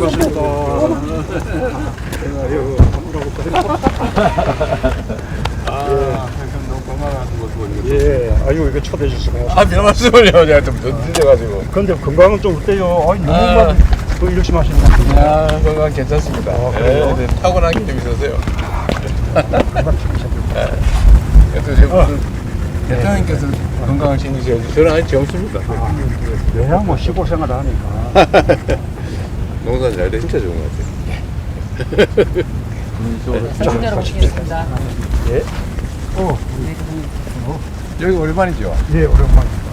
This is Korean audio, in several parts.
고맙습니다. 제가 여기 사무라고 너무 건강한 거 보니까. 예, 아유 이거 초대해 주셔서 고맙습니다. 아, 별 말씀을요. 제가 좀 늦어가지고. 근데 건강은 좀 어때요? 아니 너무 그 열심히 하시는 것 같은데. 아, 건강 괜찮습니다. 그래요? 네, 타고난 게 좀 있어서요. 금방 죽으셨어요. 그래서 지금 대통령께서 건강을 챙기셔야지. 저는 아직 젊습니다. 내가 뭐 시골 생활 하니까. 농사 잘 돼. 진짜 좋은 것 같아요. 사진자로 모시겠습니다. 예. 여기 오랜만이죠? 예, 오랜만입니다.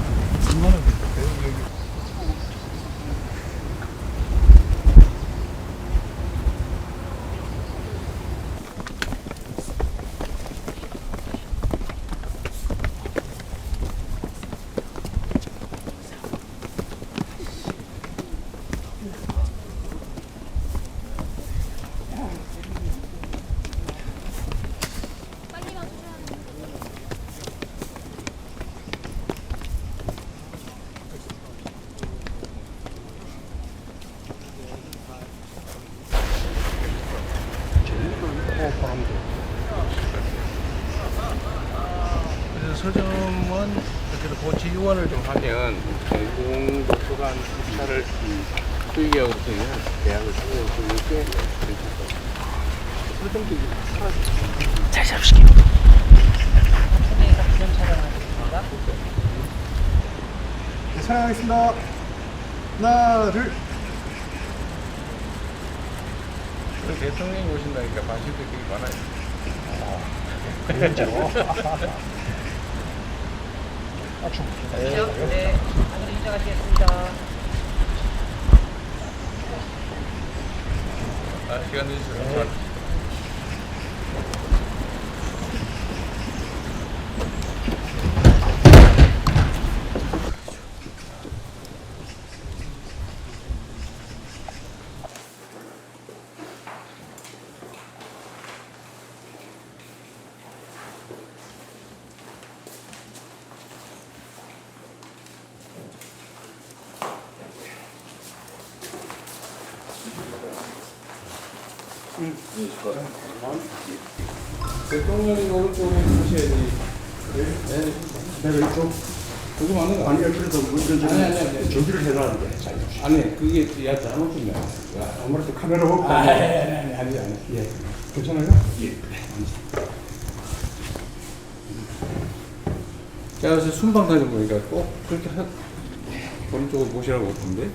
그래서 서점은 그래도 고치 유원을 좀 하면 공도서관 입찰을 수의계약으로 되면 계약을 하고 이렇게 서점도 잘 잡으시게요. 초대해서 기념 촬영하겠습니다. 네, 촬영하겠습니다. 하나, 둘. 대통령이 오신다니까 관심들이 되게 많아요. 그렇죠. 네, 안으로 인정하시겠습니다. 시간 내주셔서 대통령이 오른쪽에 보셔야지. 내가 이쪽. 그거 맞는 거 아니, 아니야? 그래도 먼저 아니. 준비를 해놨는데. 아니, 그게 야 잘못 준다 아무래도 카메라 없고. 아니. 예. 괜찮아요? 예. 제가 그래서 순방 다니 보니까 꼭 그렇게 오른쪽을 보시라고 했던데.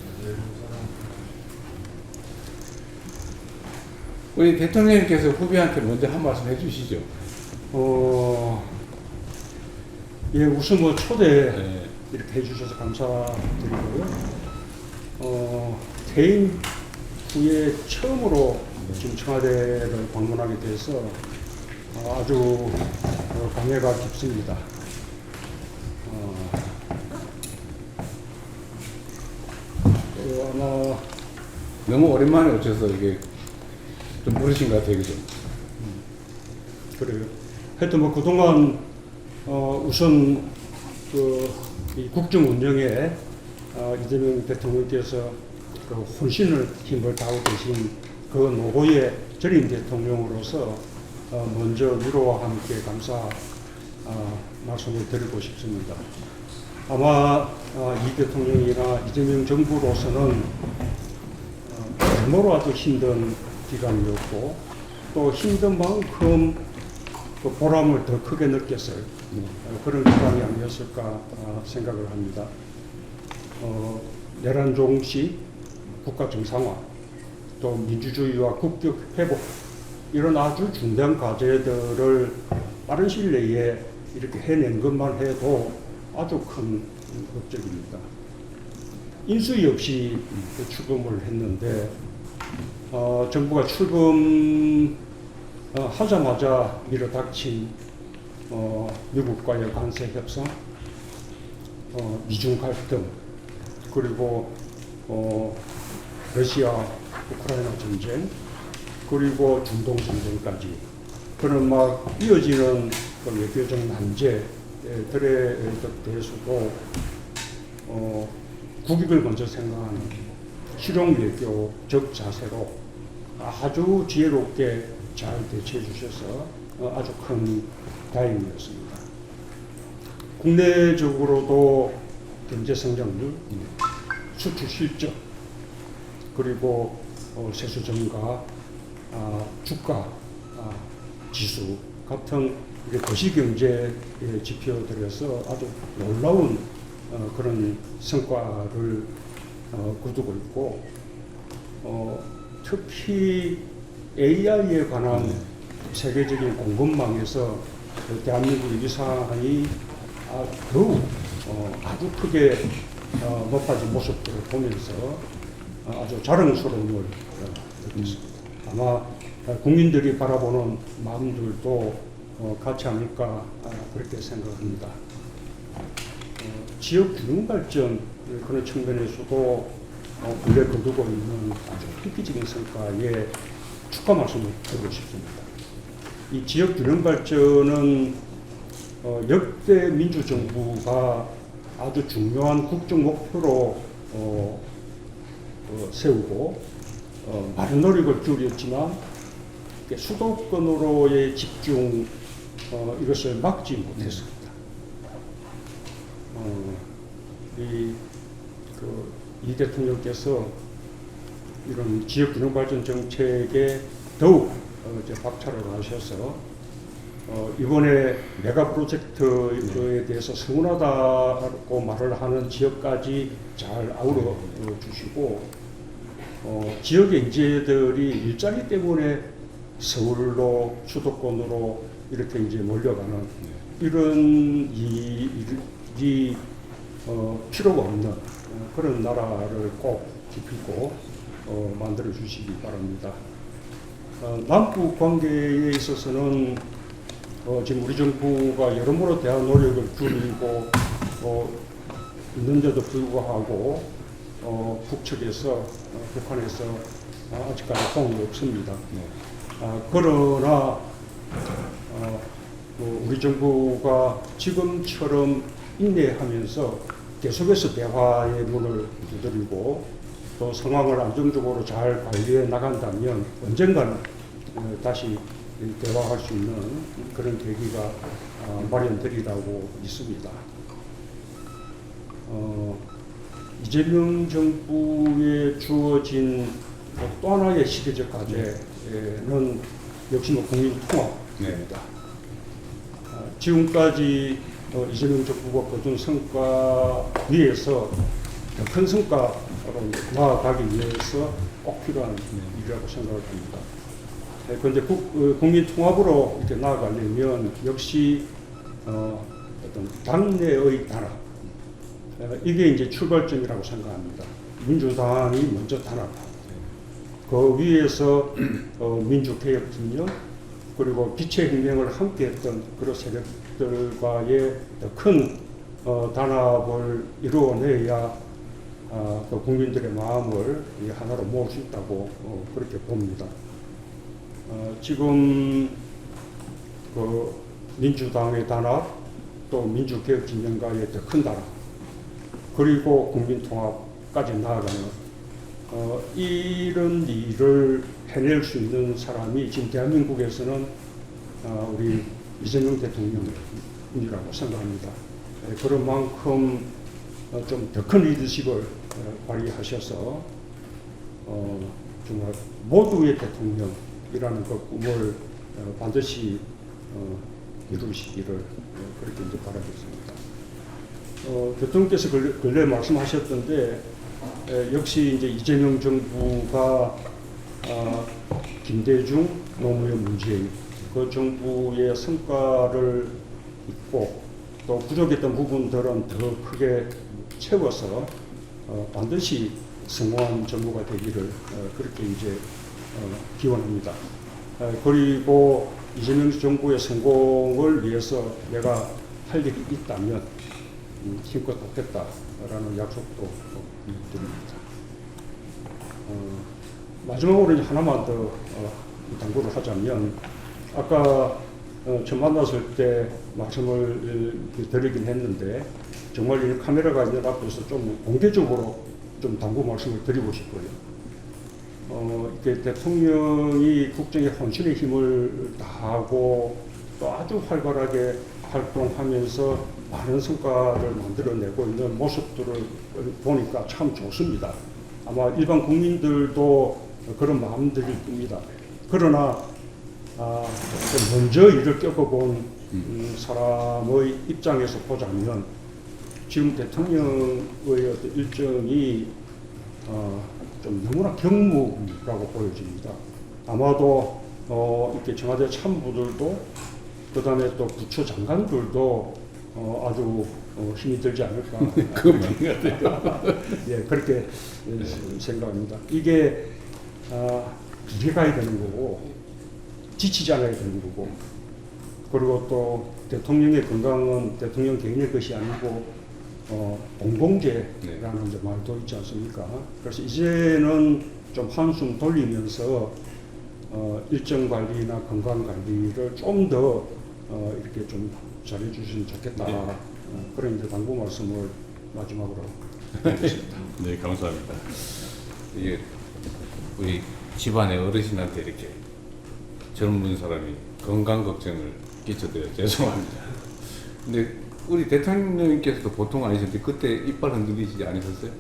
우리 대통령님께서 후배한테 먼저 한 말씀 해주시죠. 예, 우선 뭐 초대 네. 이렇게 해주셔서 감사드리고요. 퇴임 후에 처음으로 지금 청와대를 방문하게 돼서 아주 감회가 깊습니다. 아마 너무 오랜만에 오셔서 이게 좀 부르신 것 같아요, 그죠? 그래요. 하여튼 뭐 그동안 우선 이 국정 운영에 이재명 대통령께서 그 혼신을 힘을 다하고 계신 그 노고의 전임 대통령으로서 먼저 위로와 함께 감사 말씀을 드리고 싶습니다. 아마 이 대통령이나 이재명 정부로서는 정말로 아주 힘든 기간이었고 또 힘든 만큼 그 보람을 더 크게 느꼈어요. 그런 기간이 아니었을까 생각을 합니다. 내란 종시, 국가 정상화, 또 민주주의와 국격 회복 이런 아주 중대한 과제들을 빠른 시일 내에 이렇게 해낸 것만 해도 아주 큰 업적입니다. 인수위 없이 출범을 했는데 정부가 출범 하자마자 밀어닥친 미국과의 관세 협상, 미중 갈등, 그리고 러시아 우크라이나 전쟁, 그리고 중동 전쟁까지 그런 막 이어지는 그 외교적 난제들에 대해서도 국익을 먼저 생각하는 실용 외교적 자세로 아주 지혜롭게 잘 대처해 주셔서 아주 큰 다행이었습니다. 국내적으로도 경제 성장률, 수출 실적, 그리고 세수 증가, 주가 지수 같은 거시경제 지표들에서 아주 놀라운 그런 성과를 거두고 있고, 특히 AI에 관한 세계적인 공급망에서 대한민국의 위상이 더욱 아주 크게 높아진 모습들을 보면서 아주 자랑스러움을 느꼈습니다. 아마 국민들이 바라보는 마음들도 같지 않을까 그렇게 생각합니다. 지역 균형 발전 그런 측면에서도 근래 거두고 있는 아주 획기적인 성과에 축하 말씀을 드리고 싶습니다. 이 지역 균형 발전은 역대 민주정부가 아주 중요한 국정 목표로 세우고 많은 노력을 기울였지만 수도권으로의 집중 이것을 막지 못했습니다. 이 대통령께서 이런 지역균형발전 정책에 더욱 이제 박차를 하셔서 이번에 메가 프로젝트에 대해서 성운하다고 말을 하는 지역까지 잘 아우러 주시고, 지역의 인재들이 일자리 때문에 서울로 수도권으로 이렇게 이제 몰려가는 이런 일이 필요가 없는 그런 나라를 꼭 지키고 만들어 주시기 바랍니다. 남북 관계에 있어서는 지금 우리 정부가 여러모로 대한 노력을 기울이고 있는데도 불구하고 북측에서 북한에서 아직까지 호응이 없습니다. 그러나 우리 정부가 지금처럼 인내하면서 계속해서 대화의 문을 두드리고 또 상황을 안정적으로 잘 관리해 나간다면 언젠가는 다시 대화할 수 있는 그런 계기가 마련되리라고 믿습니다. 이재명 정부에 주어진 또 하나의 시대적 과제는 역시 국민 통합입니다. 지금까지 이재명 정부가 거둔 성과 위에서 더 큰 성과로 나아가기 위해서 꼭 필요한 일이라고 생각을 합니다. 그런데 국민 통합으로 이렇게 나아가려면 역시 어떤 당내의 단합, 이게 이제 출발점이라고 생각합니다. 민주당이 먼저 단합, 그 위에서 민주개혁 진영, 그리고 기체혁명을 함께했던 그런 세력들과의 더 큰 단합을 이루어내야 그 국민들의 마음을 하나로 모을 수 있다고 그렇게 봅니다. 지금 그 민주당의 단합, 또 민주개혁 진영과의 더 큰 단합, 그리고 국민통합까지 나아가는 이런 일을 해낼 수 있는 사람이 지금 대한민국에서는 우리 이재명 대통령이라고 생각합니다. 그런 만큼 좀 더 큰 리더십을 발휘하셔서 정말 모두의 대통령이라는 그 꿈을 반드시 이루시기를 그렇게 이제 바라겠습니다. 대통령께서 근래 말씀하셨던데 역시 이제 이재명 정부가 김대중, 노무현, 문재인 그 정부의 성과를 잊고 또 부족했던 부분들은 더 크게 채워서 반드시 성공한 정부가 되기를 그렇게 이제 기원합니다. 그리고 이재명 정부의 성공을 위해서 내가 할 일이 있다면 힘껏 하겠다라는 약속도 드립니다. 마지막으로 하나만 더 당부를 하자면, 아까 처음 만났을 때 말씀을 드리긴 했는데 정말 이 카메라가 있는 앞에서 좀 공개적으로 좀 당부 말씀을 드리고 싶고요. 이렇게 대통령이 국정에 혼신의 힘을 다하고 또 아주 활발하게 활동하면서 많은 성과를 만들어내고 있는 모습들을 보니까 참 좋습니다. 아마 일반 국민들도 그런 마음들일 겁니다. 그러나 먼저 일을 겪어본 사람의 입장에서 보자면 지금 대통령의 어떤 일정이 좀 너무나 경무라고 보여집니다. 아마도 이렇게 청와대 참모들도 그다음에 또 부처 장관들도 아주 힘이 들지 않을까. 그건 맞는 것 같아요. 예, 그렇게 생각합니다. 이게 길게 가야 되는 거고 지치지 않아야 되는 거고 그리고 또 대통령의 건강은 대통령 개인의 것이 아니고 공공재라는 이제 말도 있지 않습니까? 그래서 이제는 좀 한숨 돌리면서 일정 관리나 건강 관리를 좀 더 이렇게 좀 잘해 주시면 좋겠다. 그런 이제 당부 말씀을 마지막으로 드리겠습니다. 네, 감사합니다. 이게 우리 집안의 어르신한테 이렇게 젊은 사람이 건강 걱정을 끼쳐드려 죄송합니다. 근데 우리 대통령님께서도 보통 아니셨는데 그때 이빨 흔들리시지 않으셨어요?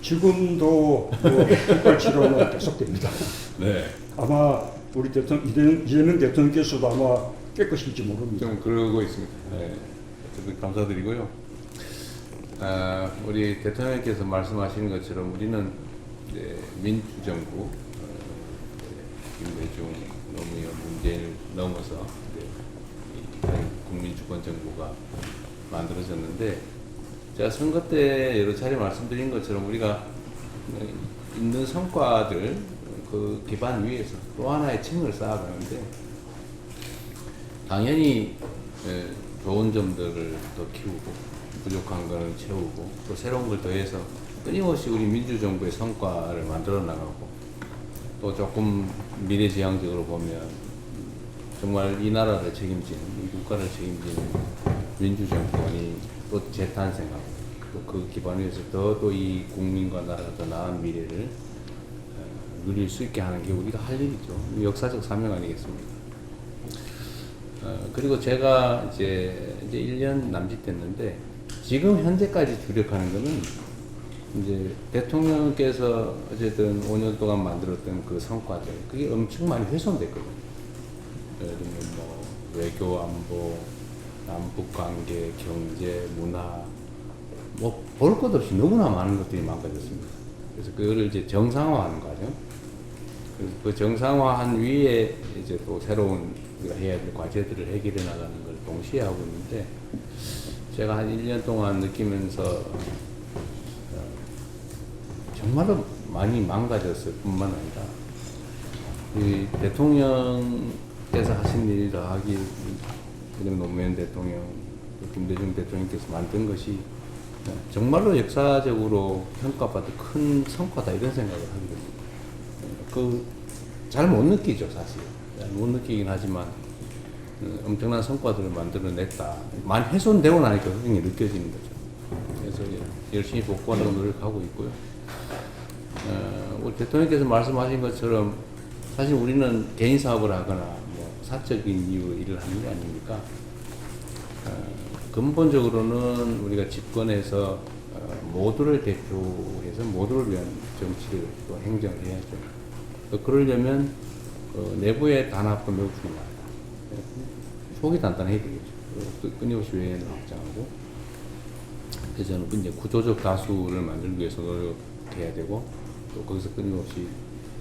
지금도 이빨 치료는 계속됩니다. 네. 아마 우리 이재명 대통령께서도 아마 깨끗일지 모릅니다. 좀 그러고 있습니다. 네. 어쨌든 감사드리고요. 우리 대통령께서 말씀하시는 것처럼 우리는 이제 민주정부, 김대중, 노무현, 문재인을 넘어서 국민주권정부가 만들어졌는데 제가 선거 때 여러 차례 말씀드린 것처럼 우리가 있는 성과들 그 기반 위에서 또 하나의 층을 쌓아가는데 당연히 좋은 점들을 더 키우고 부족한 거는 채우고 또 새로운 걸 더해서 끊임없이 우리 민주정부의 성과를 만들어 나가고 또 조금 미래지향적으로 보면 정말 이 나라를 책임지는 이 국가를 책임지는 민주정권이 또 재탄생하고 또 그 기반 위에서 더 또 이 국민과 나라가 더 나은 미래를 누릴 수 있게 하는 게 우리가 할 일이죠. 역사적 사명 아니겠습니까? 그리고 제가 이제 1년 남짓 됐는데 지금 현재까지 주력하는 거는 이제 대통령께서 어쨌든 5년 동안 만들었던 그 성과들 그게 엄청 많이 훼손됐거든요. 예를 들면 뭐 외교 안보, 남북 관계, 경제, 문화 뭐 볼 것 없이 너무나 많은 것들이 망가졌습니다. 그래서 그거를 이제 정상화하는 과정. 그래서 그 정상화한 위에 이제 또 새로운 우리가 해야 될 과제들을 해결해 나가는 걸 동시에 하고 있는데 제가 한 1년 동안 느끼면서 정말로 많이 망가졌을 뿐만 아니라 이 대통령께서 하신 일을 하기 노무현 대통령, 김대중 대통령께서 만든 것이 정말로 역사적으로 평가받을 큰 성과다 이런 생각을 하게 됩니다. 잘 못 느끼죠 사실. 잘 못 느끼긴 하지만 엄청난 성과들을 만들어냈다. 많이 훼손되고 나니까 그게 느껴지는 거죠. 그래서 열심히 복구하려고 노력하고 있고요. 우리 대통령께서 말씀하신 것처럼 사실 우리는 개인 사업을 하거나 뭐 사적인 이유로 일을 하는 게 아닙니까? 근본적으로는 우리가 집권해서 모두를 대표해서 모두를 위한 정치를 또 행정을 해야죠. 또 그러려면 내부의 단합도 매우 중요하다. 속이 단단해야 되겠죠. 또 끊임없이 외연을 확장하고 그래서 저는 이제 구조적 다수를 만들기 위해서 노력해야 되고 또 거기서 끊임없이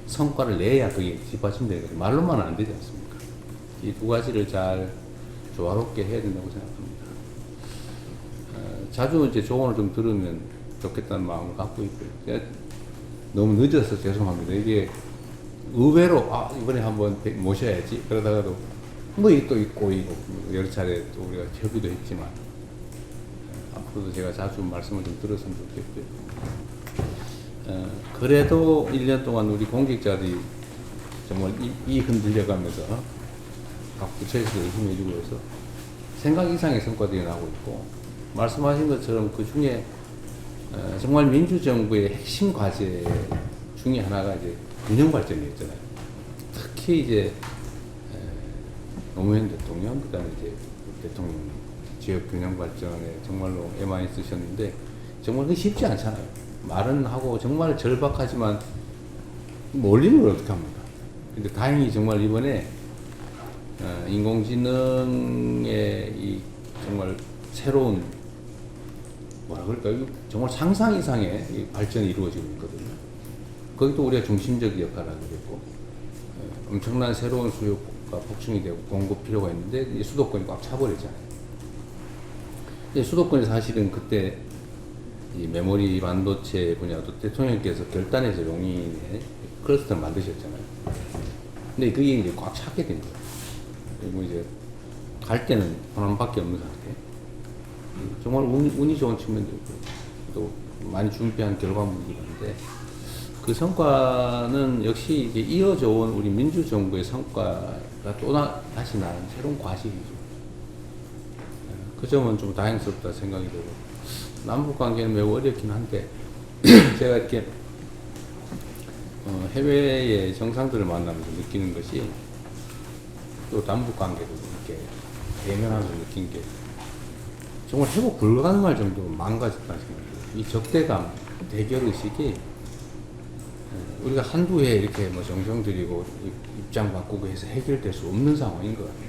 성과를 내야 그게 뒷받침되는 거죠. 말로만 안 되지 않습니까? 이 두 가지를 잘 조화롭게 해야 된다고 생각합니다. 자주 이제 조언을 좀 들으면 좋겠다는 마음을 갖고 있고요. 제가 너무 늦어서 죄송합니다. 이게 의외로 이번에 한번 모셔야지 그러다가도 뭐 이게 또 있고 여러 차례 또 우리가 협의도 했지만 앞으로도 제가 자주 말씀을 좀 들었으면 좋겠고요. 그래도 1년 동안 우리 공직자들이 정말 이 흔들려가면서 각 부처에서 열심히 해주고 해서 생각 이상의 성과들이 나오고 있고 말씀하신 것처럼 그 중에 정말 민주정부의 핵심 과제 중에 하나가 이제 균형 발전이었잖아요. 특히 이제 노무현 대통령, 그다음에 이제 대통령 지역 균형 발전에 정말로 애 많이 쓰셨는데 정말 그 쉽지 않잖아요. 말은 하고 정말 절박하지만 올리는 어떻게 합니까? 근데 다행히 정말 이번에 인공지능의 이 정말 새로운 뭐라 그럴까요? 정말 상상 이상의 이 발전이 이루어지고 있거든요. 거기도 우리가 중심적 역할을 하게 됐고 엄청난 새로운 수요가 폭증이 되고 공급 필요가 있는데 이 수도권이 꽉 차버렸잖아요. 수도권이 사실은 그때 이 메모리 반도체 분야도 대통령께서 결단해서 용인에 클러스터를 만드셨잖아요. 근데 그게 이제 꽉 차게 된 거예요. 그리고 이제 갈 때는 호남밖에 없는 상태. 정말 운이 좋은 측면도 있고 또 많이 준비한 결과물이긴 한데 그 성과는 역시 이제 이어져 온 우리 민주정부의 성과가 또 다시 나는 새로운 과실이죠. 그 점은 좀 다행스럽다 생각이 되고 남북 관계는 매우 어렵긴 한데 제가 이렇게 해외의 정상들을 만나면서 느끼는 것이 또 남북 관계도 이렇게 대면하면서 느낀 게 정말 회복 불가능할 정도로 망가졌다는 생각이에요. 이 적대감, 대결 의식이 우리가 한두 해 이렇게 뭐 정성 들이고 입장 바꾸고 해서 해결될 수 없는 상황인 것 같아요.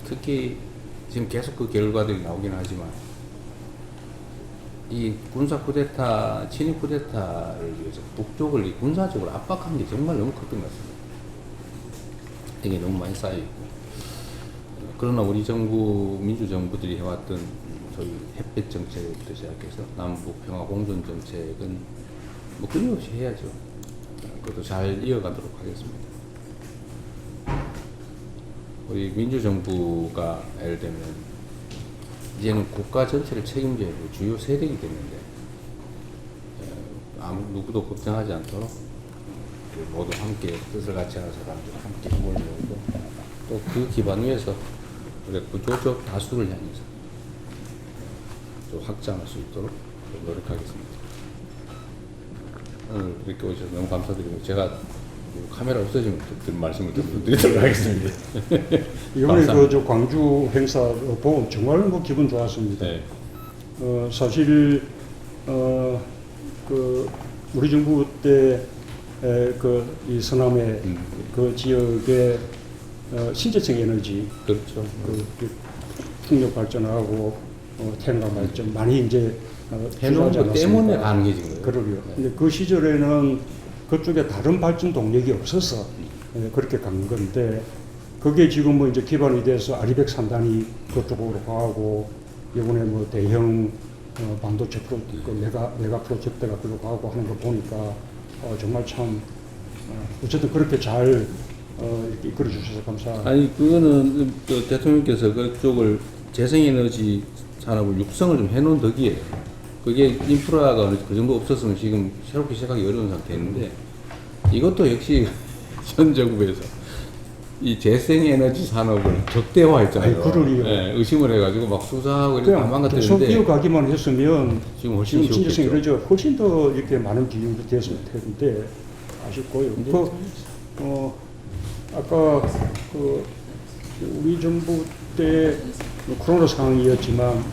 특히 지금 계속 그 결과들이 나오긴 하지만 이 군사 쿠데타, 친위 쿠데타를 위해서 북쪽을 이 군사적으로 압박한 게 정말 너무 컸던 것 같습니다. 이게 너무 많이 쌓여있고 그러나 우리 정부, 민주정부들이 해왔던 소위 햇볕 정책부터 시작해서 남북 평화 공존 정책은 뭐 끊임없이 해야죠. 그것도 잘 이어가도록 하겠습니다. 우리 민주정부가 예를 들면 이제는 국가 전체를 책임져야 될 주요 세력이 됐는데 아무 누구도 걱정하지 않도록 모두 함께 뜻을 같이 하는 사람들 함께 힘을 모으고 또 그 기반 위에서 우리가 구조적 다수를 향해서 좀 확장할 수 있도록 노력하겠습니다. 오늘 이렇게 오셔서 너무 감사드리고 제가 카메라 없어지면 또 말씀을 좀 드리도록 하겠습니다. 이번에 저 광주 행사 보고 정말 뭐 기분 좋았습니다. 네. 사실 그 우리 정부 때 그 이 서남의 그 지역의 신재생 에너지 그렇죠. 그 풍력 발전하고 태양광 발전 많이 이제 해놓은 것 때문에 가능해진 거예요. 그러게요. 네. 근데 그 시절에는 그쪽에 다른 발전 동력이 없어서 그렇게 간 건데 그게 지금 뭐 이제 기반이 돼서 아리백 3단이 그쪽으로 가고 이번에 뭐 대형 반도체 메가 프로젝트가 그로 가고 하는 거 보니까 정말 참 어쨌든 그렇게 잘 이렇게 이끌어 주셔서 감사합니다. 아니 그거는 그 대통령께서 그쪽을 재생에너지 산업을 육성을 좀 해놓은 덕이에요. 그게 인프라가 그 정도 없었으면 지금 새롭게 시작하기 어려운 상태였는데 이것도 역시 현 정부에서 이 재생에너지 산업을 적대화했잖아요. 그러게요. 네, 의심을 해가지고 막 수사하고 이렇게 다 계속 망가뜨렸는데 이어가기만 했으면 지금 훨씬 신재생 쉬웠겠죠. 에너지가 훨씬 더 이렇게 많은 비용이 됐을 텐데 아쉽고요. 아까 우리 정부 때 코로나 상황이었지만